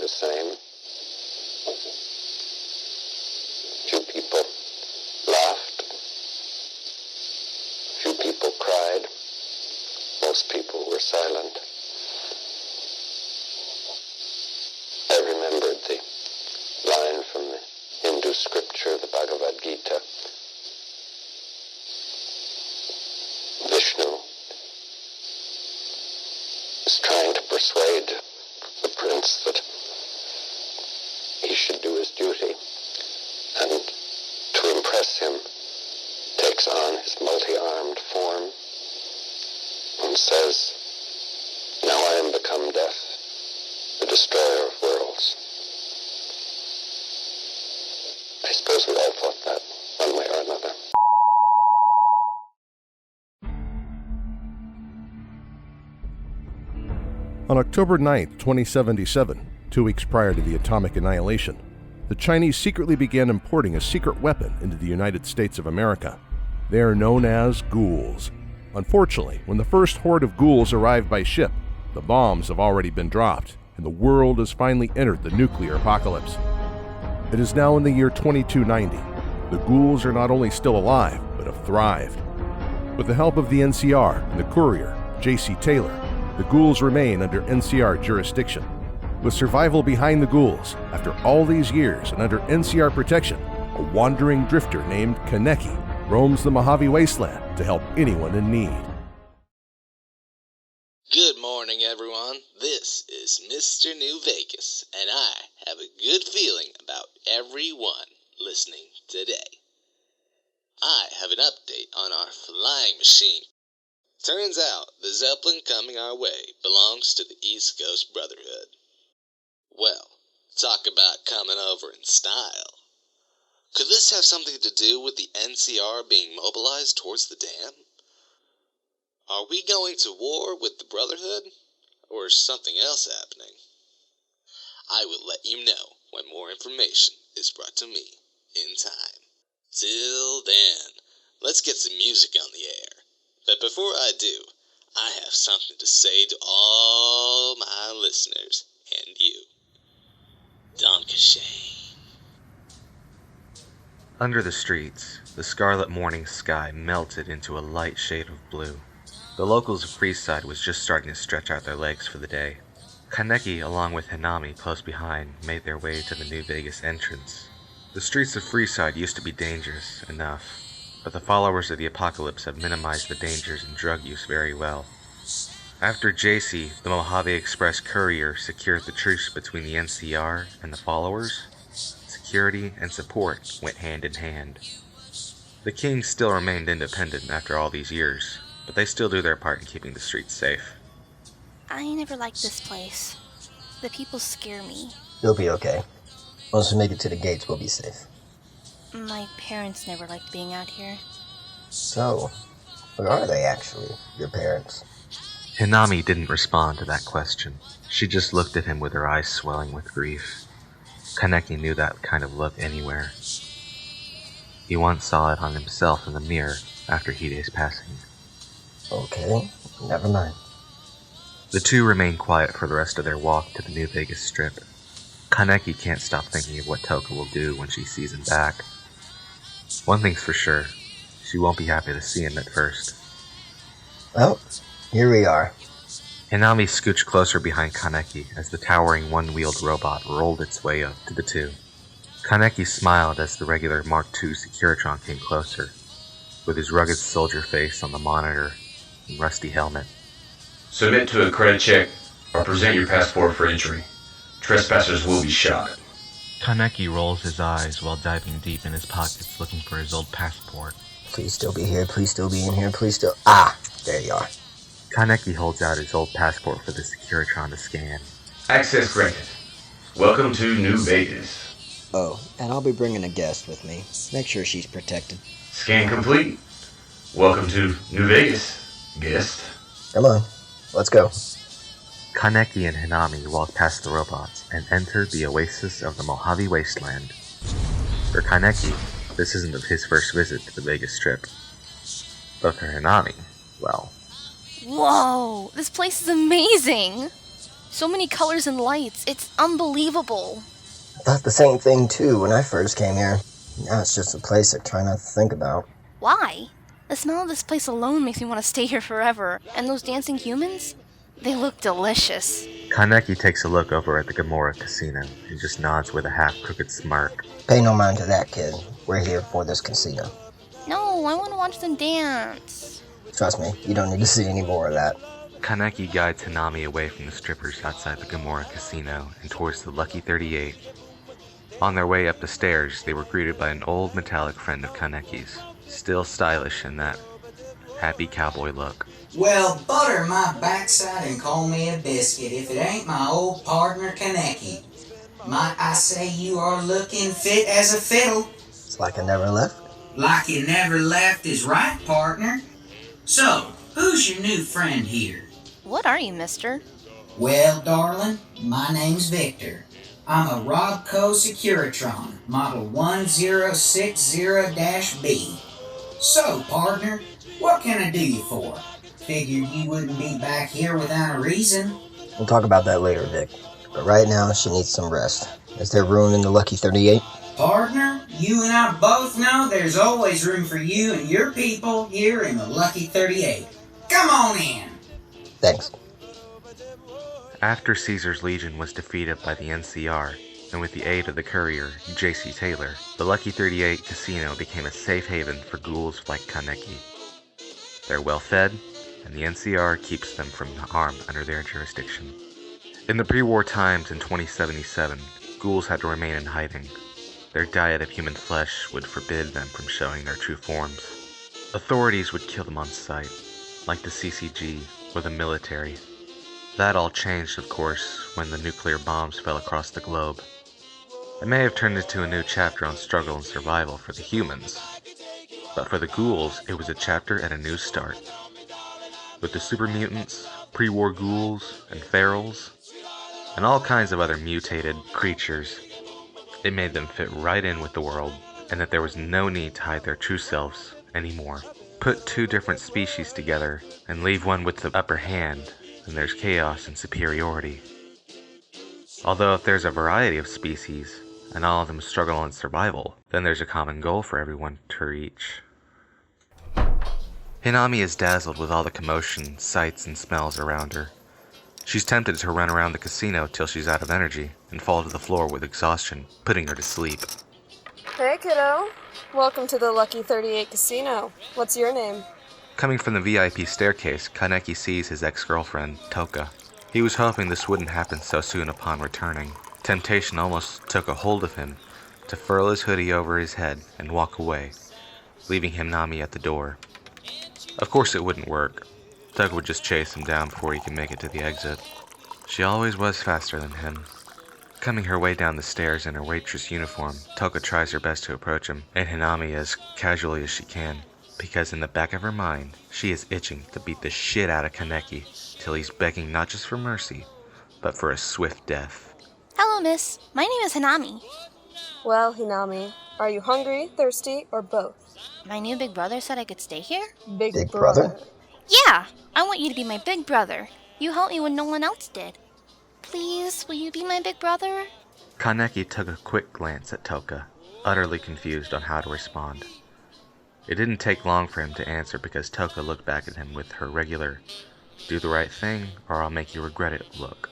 the same. Few people laughed. Few people cried. Most people were silent. I remembered the line from the Hindu scripture, the Bhagavad Gita. Vishnu is trying to persuade the prince that he should do his duty, and to impress him takes on his multi-armed form and says, "Now I am become death, the destroyer of worlds." I suppose we all thought that, one way or another. On October 9th, 2077, 2 weeks prior to the atomic annihilation, the Chinese secretly began importing a secret weapon into the United States of America. They are known as ghouls. Unfortunately, when the first horde of ghouls arrived by ship, the bombs have already been dropped, and the world has finally entered the nuclear apocalypse. It is now in the year 2290. The ghouls are not only still alive, but have thrived. With the help of the NCR and the courier, J.C. Taylor, the ghouls remain under NCR jurisdiction. With survival behind the ghouls, after all these years and under NCR protection, a wandering drifter named Kaneki roams the Mojave Wasteland to help anyone in need. Good morning, everyone. This is Mr. New Vegas, and I have a good feeling about everyone listening today. I have an update on our flying machine. Turns out the Zeppelin coming our way belongs to the East Coast Brotherhood. Well, talk about coming over in style. Could this have something to do with the NCR being mobilized towards the dam? Are we going to war with the Brotherhood, or is something else happening? I will let you know when more information is brought to me in time. Till then, let's get some music on the air. But before I do, I have something to say to all my listeners and you. Danke, Schoen. Under the streets, the scarlet morning sky melted into a light shade of blue. The locals of Freesound was just starting to stretch out their legs for the day. Kaneki, along with Hinami close behind, made their way to the New Vegas entrance. The streets of Freesound used to be dangerous enough, but the followers of the apocalypse have minimized the dangers and drug use very well. After JC, the Mojave Express courier, secured the truce between the NCR and the followers, security and support went hand in hand. The Kings still remained independent after all these years, but they still do their part in keeping the streets safe. I never liked this place. The people scare me. You'll be okay. Once we make it to the gates, we'll be safe. My parents never liked being out here. So, where are they actually, your parents? Hinami didn't respond to that question. She just looked at him with her eyes swelling with grief. Kaneki knew that kind of look anywhere. He once saw it on himself in the mirror after Hide's passing. Okay, never mind. The two remained quiet for the rest of their walk to the New Vegas Strip. Kaneki can't stop thinking of what Toka will do when she sees him back. One thing's for sure, she won't be happy to see him at first. Well, here we are. Hinami scooched closer behind Kaneki as the towering one-wheeled robot rolled its way up to the two. Kaneki smiled as the regular Mark II Securitron came closer, with his rugged soldier face on the monitor and rusty helmet. Submit to a credit check or present your passport for entry. Trespassers will be shot. Kaneki rolls his eyes while diving deep in his pockets looking for his old passport. Please still be here, please still be in here, please still... Ah, there you are. Kaneki holds out his old passport for the Securitron to scan. Access granted. Welcome to New Vegas. Oh, and I'll be bringing a guest with me. Make sure she's protected. Scan complete. Welcome to New Vegas, guest. Come on, let's go. Kaneki and Hinami walk past the robots and enter the oasis of the Mojave Wasteland. For Kaneki, this isn't his first visit to the Vegas Strip. But for Hinami, well... Whoa! This place is amazing! So many colors and lights. It's unbelievable. I thought the same thing too when I first came here. Now it's just a place I try not to think about. Why? The smell of this place alone makes me want to stay here forever. And those dancing humans? They look delicious. Kaneki takes a look over at the Gamora casino and just nods with a half-crooked smirk. Pay no mind to that, kid. We're here for this casino. No, I want to watch them dance. Trust me, you don't need to see any more of that. Kaneki guides Hanami away from the strippers outside the Gamora casino and towards the Lucky 38. On their way up the stairs, they were greeted by an old metallic friend of Kaneki's, still stylish in that happy cowboy look. Well, butter my backside and call me a biscuit if it ain't my old partner Kaneki. Might I say you are looking fit as a fiddle? It's like I never left. Like you never left is right, partner. So, who's your new friend here? What are you, mister? Well, darling, my name's Victor. I'm a Robco Securitron, model 1060-B. So, partner, what can I do you for? Figured you wouldn't be back here without a reason. We'll talk about that later, Vic. But right now, she needs some rest. Is there room in the Lucky 38? Partner, you and I both know there's always room for you and your people here in the Lucky 38. Come on in. Thanks. After Caesar's Legion was defeated by the NCR, and with the aid of the courier, J.C. Taylor, the Lucky 38 casino became a safe haven for ghouls like Kaneki. They're well fed, and the NCR keeps them from harm under their jurisdiction. In the pre-war times in 2077, ghouls had to remain in hiding. Their diet of human flesh would forbid them from showing their true forms. Authorities would kill them on sight, like the CCG or the military. That all changed, of course, when the nuclear bombs fell across the globe. It may have turned into a new chapter on struggle and survival for the humans, but for the ghouls, it was a chapter at a new start. With the super mutants, pre-war ghouls, and ferals, and all kinds of other mutated creatures, it made them fit right in with the world, and that there was no need to hide their true selves anymore. Put two different species together, and leave one with the upper hand, and there's chaos and superiority. Although if there's a variety of species, and all of them struggle in survival, then there's a common goal for everyone to reach. Hinami is dazzled with all the commotion, sights, and smells around her. She's tempted to run around the casino till she's out of energy, and fall to the floor with exhaustion, putting her to sleep. Hey kiddo, welcome to the Lucky 38 Casino. What's your name? Coming from the VIP staircase, Kaneki sees his ex-girlfriend, Toka. He was hoping this wouldn't happen so soon upon returning. Temptation almost took a hold of him to furl his hoodie over his head and walk away, leaving Hinami at the door. Of course it wouldn't work. Toka would just chase him down before he could make it to the exit. She always was faster than him. Coming her way down the stairs in her waitress uniform, Toka tries her best to approach him, and Hinami as casually as she can, because in the back of her mind, she is itching to beat the shit out of Kaneki till he's begging not just for mercy, but for a swift death. Hello, miss. My name is Hanami. Well, Hinami, are you hungry, thirsty, or both? My new big brother said I could stay here? Big brother? Yeah! I want you to be my big brother. You helped me when no one else did. Please, will you be my big brother? Kaneki took a quick glance at Toka, utterly confused on how to respond. It didn't take long for him to answer because Toka looked back at him with her regular, do the right thing or I'll make you regret it look.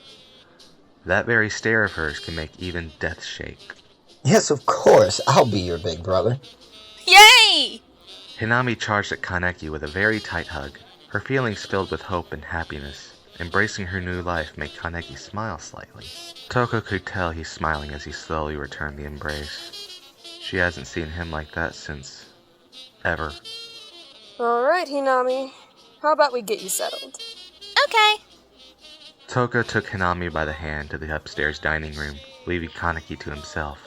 That very stare of hers can make even death shake. Yes, of course. I'll be your big brother. Yay! Hinami charged at Kaneki with a very tight hug, her feelings filled with hope and happiness. Embracing her new life made Kaneki smile slightly. Toka could tell he's smiling as he slowly returned the embrace. She hasn't seen him like that since... ever. Alright, Hinami. How about we get you settled? Okay. Toka took Hinami by the hand to the upstairs dining room, leaving Kaneki to himself.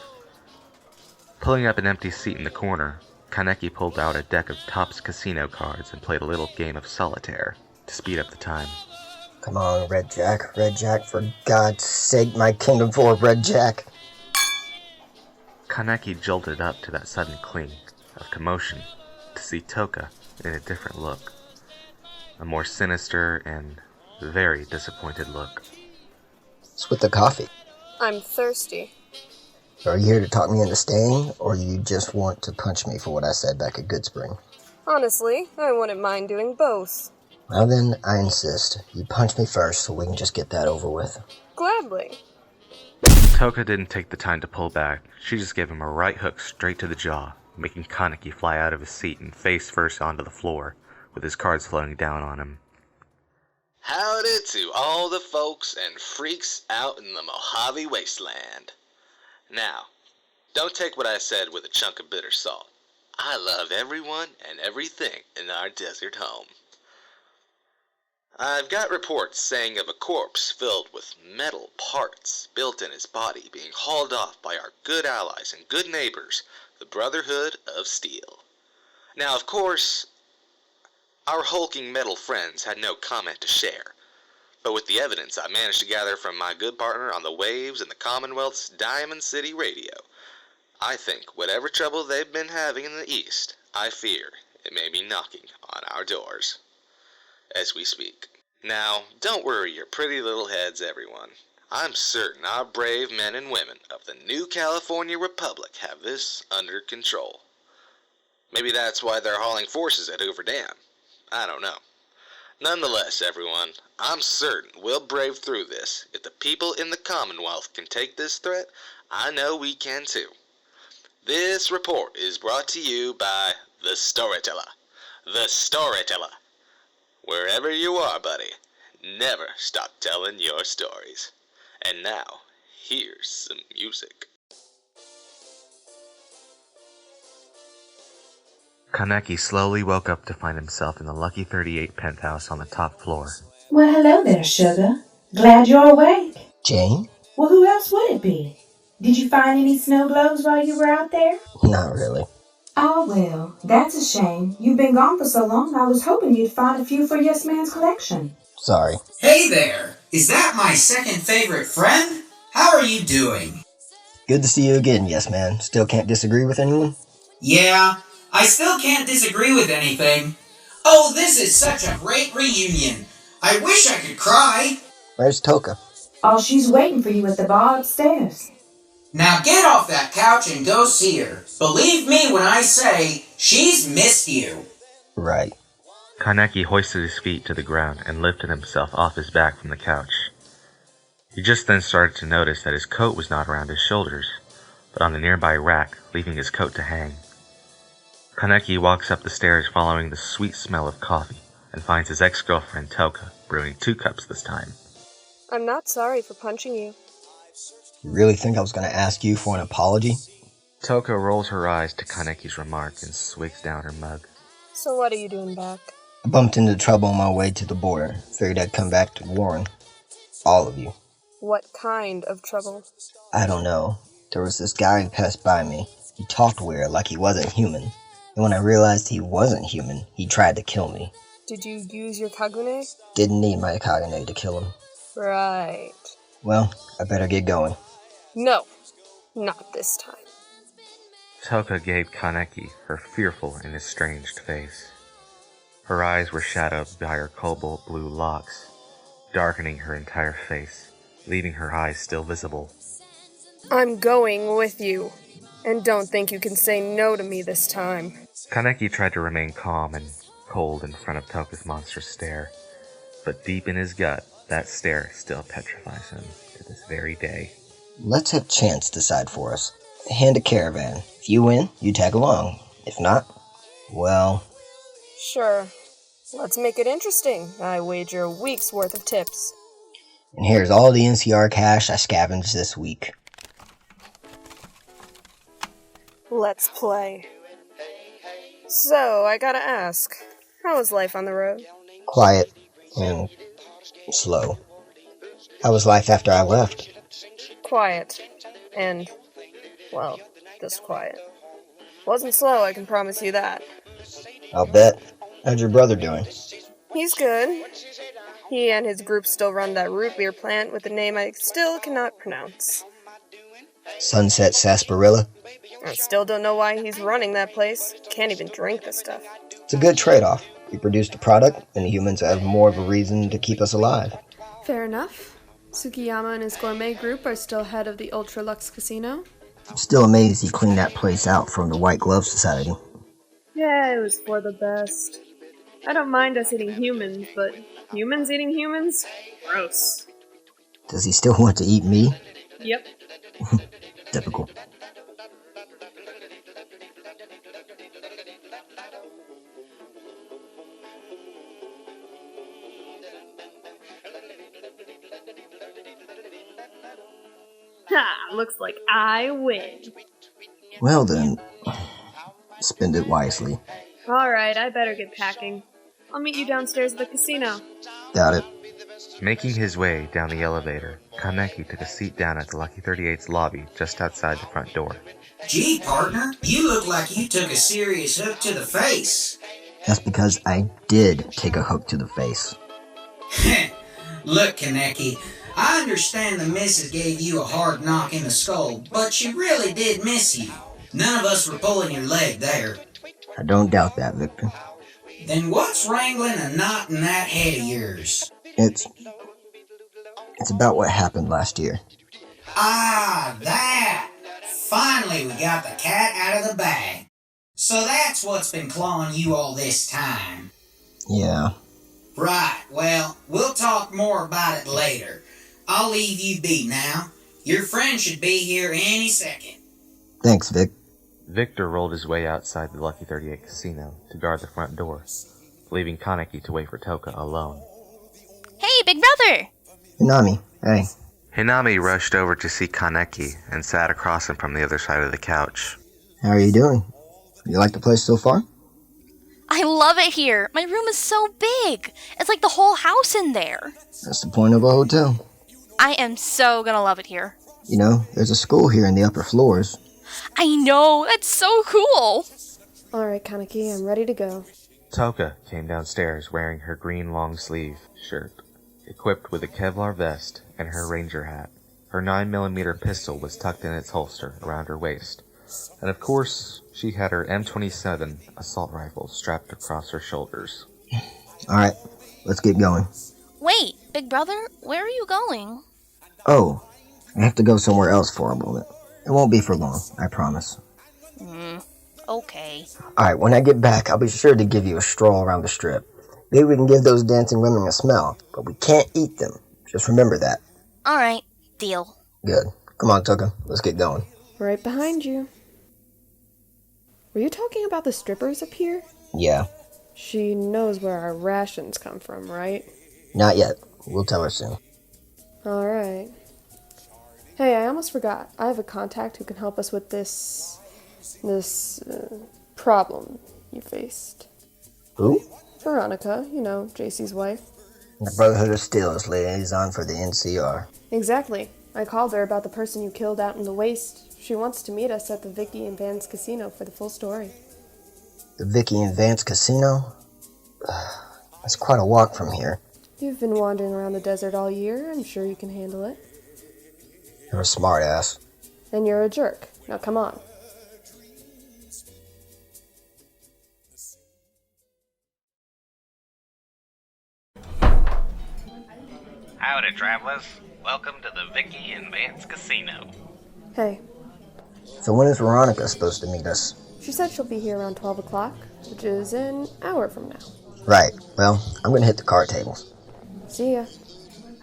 Pulling up an empty seat in the corner, Kaneki pulled out a deck of Topps casino cards and played a little game of solitaire to speed up the time. Come on, Red Jack, for God's sake, my Kingdom 4 Red Jack. Kaneki jolted up to that sudden cling of commotion to see Toka in a different look. A more sinister and very disappointed look. What's with the coffee? I'm thirsty. Are you here to talk me into staying, or you just want to punch me for what I said back at Goodspring? Honestly, I wouldn't mind doing both. Well then, I insist. You punch me first so we can just get that over with. Gladly. Toka didn't take the time to pull back. She just gave him a right hook straight to the jaw, making Kaneki fly out of his seat and face first onto the floor, with his cards floating down on him. Howdy to all the folks and freaks out in the Mojave Wasteland. Now, don't take what I said with a chunk of bitter salt. I love everyone and everything in our desert home. I've got reports saying of a corpse filled with metal parts built in his body being hauled off by our good allies and good neighbors, the Brotherhood of Steel. Now, of course, our hulking metal friends had no comment to share, but with the evidence I managed to gather from my good partner on the waves in the Commonwealth's Diamond City radio, I think whatever trouble they've been having in the East, I fear it may be knocking on our doors as we speak. Now, don't worry your pretty little heads, everyone. I'm certain our brave men and women of the new California Republic have this under control. Maybe that's why they're hauling forces at Hoover Dam. I don't know. Nonetheless, everyone, I'm certain we'll brave through this. If the people in the Commonwealth can take this threat, I know we can too. This report is brought to you by The Storyteller. The Storyteller. Wherever you are, buddy, never stop telling your stories. And now, here's some music. Kaneki slowly woke up to find himself in the Lucky 38 penthouse on the top floor. Well, hello there, sugar. Glad you're awake. Jane? Well, who else would it be? Did you find any snow globes while you were out there? Not really. Oh, well, that's a shame. You've been gone for so long, I was hoping you'd find a few for Yes Man's collection. Sorry. Hey there! Is that my second favorite friend? How are you doing? Good to see you again, Yes Man. Still can't disagree with anyone? Yeah, I still can't disagree with anything. Oh, this is such a great reunion. I wish I could cry. Where's Toka? Oh, she's waiting for you at the bar upstairs. Now get off that couch and go see her. Believe me when I say she's missed you. Right. Kaneki hoisted his feet to the ground and lifted himself off his back from the couch. He just then started to notice that his coat was not around his shoulders, but on the nearby rack, leaving his coat to hang. Kaneki walks up the stairs following the sweet smell of coffee and finds his ex-girlfriend Toka brewing 2 cups this time. I'm not sorry for punching you. You really think I was going to ask you for an apology? Toka rolls her eyes to Kaneki's remark and swigs down her mug. So what are you doing back? I bumped into trouble on my way to the border. Figured I'd come back to warn all of you. What kind of trouble? I don't know. There was this guy who passed by me. He talked weird, like he wasn't human. And when I realized he wasn't human, he tried to kill me. Did you use your Kagune? Didn't need my Kagune to kill him. Right. Well, I better get going. No, not this time. Toka gave Kaneki her fearful and estranged face. Her eyes were shadowed by her cobalt blue locks, darkening her entire face, leaving her eyes still visible. I'm going with you, and don't think you can say no to me this time. Kaneki tried to remain calm and cold in front of Toka's monstrous stare, but deep in his gut, that stare still petrifies him to this very day. Let's have chance decide for us. Hand a caravan. If you win, you tag along. If not, well... Sure. Let's make it interesting. I wager a week's worth of tips. And here's all the NCR cash I scavenged this week. Let's play. So, I gotta ask, how was life on the road? Quiet and slow. How was life after I left? Quiet. And, well, just quiet. Wasn't slow, I can promise you that. I'll bet. How's your brother doing? He's good. He and his group still run that root beer plant with a name I still cannot pronounce. Sunset Sarsaparilla? I still don't know why he's running that place. Can't even drink the stuff. It's a good trade-off. We produced a product, and the humans have more of a reason to keep us alive. Fair enough. Tsukiyama and his gourmet group are still head of the Ultra Luxe Casino. I'm still amazed he cleaned that place out from the White Glove Society. Yeah, it was for the best. I don't mind us eating humans, but humans eating humans? Gross. Does he still want to eat me? Yep. Typical. Ha! Looks like I win. Well then, spend it wisely. Alright, I better get packing. I'll meet you downstairs at the casino. Got it. Making his way down the elevator, Kaneki took a seat down at the Lucky 38's lobby just outside the front door. Gee, partner, you look like you took a serious hook to the face. That's because I did take a hook to the face. Look, Kaneki, I understand the missus gave you a hard knock in the skull, but she really did miss you. None of us were pulling your leg there. I don't doubt that, Victor. Then what's wrangling a knot in that head of yours? It's about what happened last year. Ah, that! Finally we got the cat out of the bag. So that's what's been clawing you all this time. Yeah. Right, well, we'll talk more about it later. I'll leave you be now. Your friend should be here any second. Thanks, Vic. Victor rolled his way outside the Lucky 38 casino to guard the front door, leaving Kaneki to wait for Toka alone. Hey, big brother! Hinami, hey. Hinami rushed over to see Kaneki and sat across him from the other side of the couch. How are you doing? You like the place so far? I love it here. My room is so big. It's like the whole house in there. That's the point of a hotel. I am so gonna love it here. You know, there's a school here in the upper floors. I know, that's so cool. Alright, Kaneki, I'm ready to go. Toka came downstairs wearing her green long-sleeve shirt, equipped with a Kevlar vest and her ranger hat. Her 9mm pistol was tucked in its holster around her waist, and of course, she had her M27 assault rifle strapped across her shoulders. Alright, let's get going. Wait, big brother, where are you going? Oh, I have to go somewhere else for a moment. It won't be for long, I promise. Okay. Alright, when I get back, I'll be sure to give you a stroll around the strip. Maybe we can give those dancing women a smell, but we can't eat them. Just remember that. Alright, deal. Good. Come on, Toka, let's get going. Right behind you. Were you talking about the strippers up here? Yeah. She knows where our rations come from, right? Not yet. We'll tell her soon. Alright. Hey, I almost forgot. I have a contact who can help us with this problem you faced. Who? Veronica, you know, JC's wife. The Brotherhood of Steel is liaison for the NCR. Exactly. I called her about the person you killed out in the waste. She wants to meet us at the Vicky and Vance Casino for the full story. The Vicky and Vance Casino? That's quite a walk from here. You've been wandering around the desert all year. I'm sure you can handle it. You're a smart ass. And you're a jerk. Now come on. Howdy, travelers. Welcome to the Vicky and Vance Casino. Hey. So when is Veronica supposed to meet us? She said she'll be here around 12 o'clock, which is an hour from now. Right. Well, I'm gonna hit the card tables. See ya.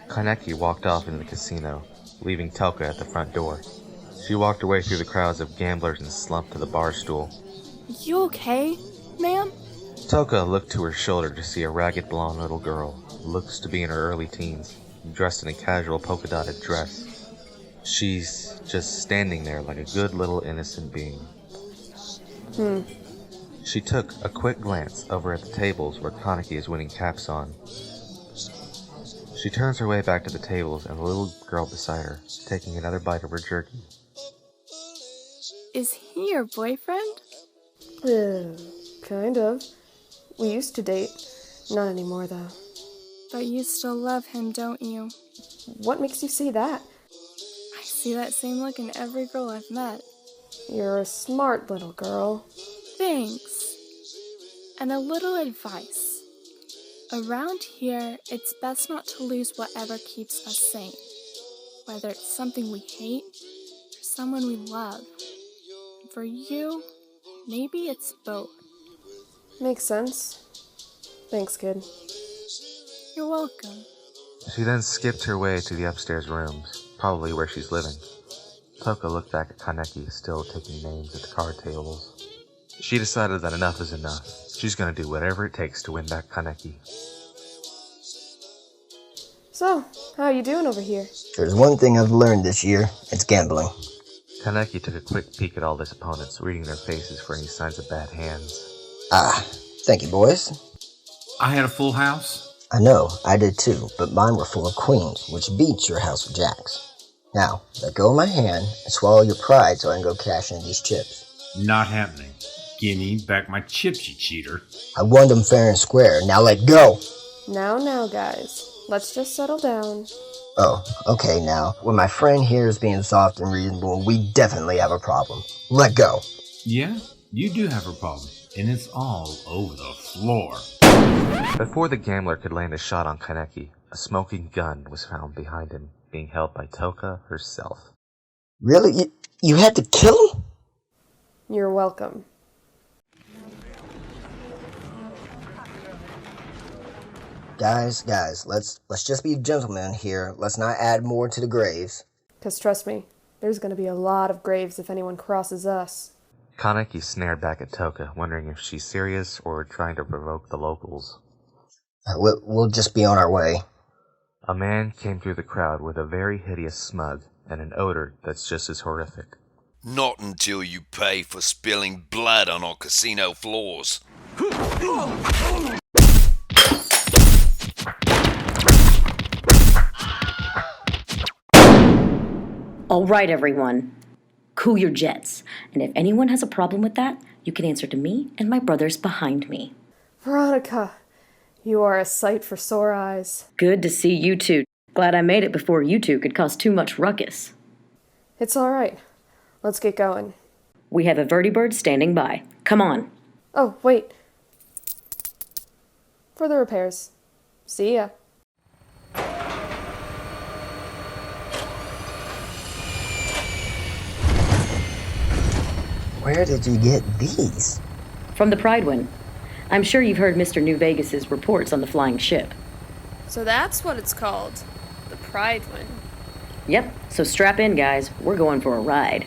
Kaneki walked off into the casino, leaving Toka at the front door. She walked her way through the crowds of gamblers and slumped to the bar stool. You okay, ma'am? Toka looked to her shoulder to see a ragged blonde little girl, who looks to be in her early teens, dressed in a casual polka-dotted dress. She's just standing there like a good little innocent being. She took a quick glance over at the tables where Kaneki is winning caps on. She turns her way back to the tables and the little girl beside her, taking another bite of her jerky. Is he your boyfriend? Kind of. We used to date. Not anymore, though. But you still love him, don't you? What makes you say that? I see that same look in every girl I've met. You're a smart little girl. Thanks. And a little advice. Around here, it's best not to lose whatever keeps us sane. Whether it's something we hate or someone we love. And for you, maybe it's both. Makes sense. Thanks, kid. You're welcome. She then skipped her way to the upstairs rooms, probably where she's living. Toka looked back at Kaneki, still taking names at the card tables. She decided that enough is enough. She's gonna do whatever it takes to win back Kaneki. So, how you doing over here? There's one thing I've learned this year. It's gambling. Kaneki took a quick peek at all his opponents, reading their faces for any signs of bad hands. Thank you, boys. I had a full house. I know, I did too, but mine were full of queens, which beats your house of jacks. Now, let go of my hand and swallow your pride so I can go cash in these chips. Not happening. Give me back my chips, you cheater. I won them fair and square, now let go! Now, guys. Let's just settle down. Oh, okay now. When my friend here is being soft and reasonable, we definitely have a problem. Let go. Yeah, you do have a problem, and it's all over the floor. Before the gambler could land a shot on Kaneki, a smoking gun was found behind him, being held by Toka herself. Really? You had to kill him? You're welcome. Guys, let's just be gentlemen here. Let's not add more to the graves. 'Cause trust me, there's gonna be a lot of graves if anyone crosses us. Kaneki snared back at Toka, wondering if she's serious or trying to provoke the locals. We'll just be on our way. A man came through the crowd with a very hideous smug and an odor that's just as horrific. Not until you pay for spilling blood on our casino floors. All right, everyone. Cool your jets. And if anyone has a problem with that, you can answer to me and my brothers behind me. Veronica, you are a sight for sore eyes. Good to see you two. Glad I made it before you two could cause too much ruckus. It's all right. Let's get going. We have a vertibird standing by. Come on. Oh, wait. For the repairs. See ya. Where did you get these? From the Pride Wind. I'm sure you've heard Mr. New Vegas's reports on the flying ship. So that's what it's called. The Pride Wind. Yep, so strap in, guys. We're going for a ride.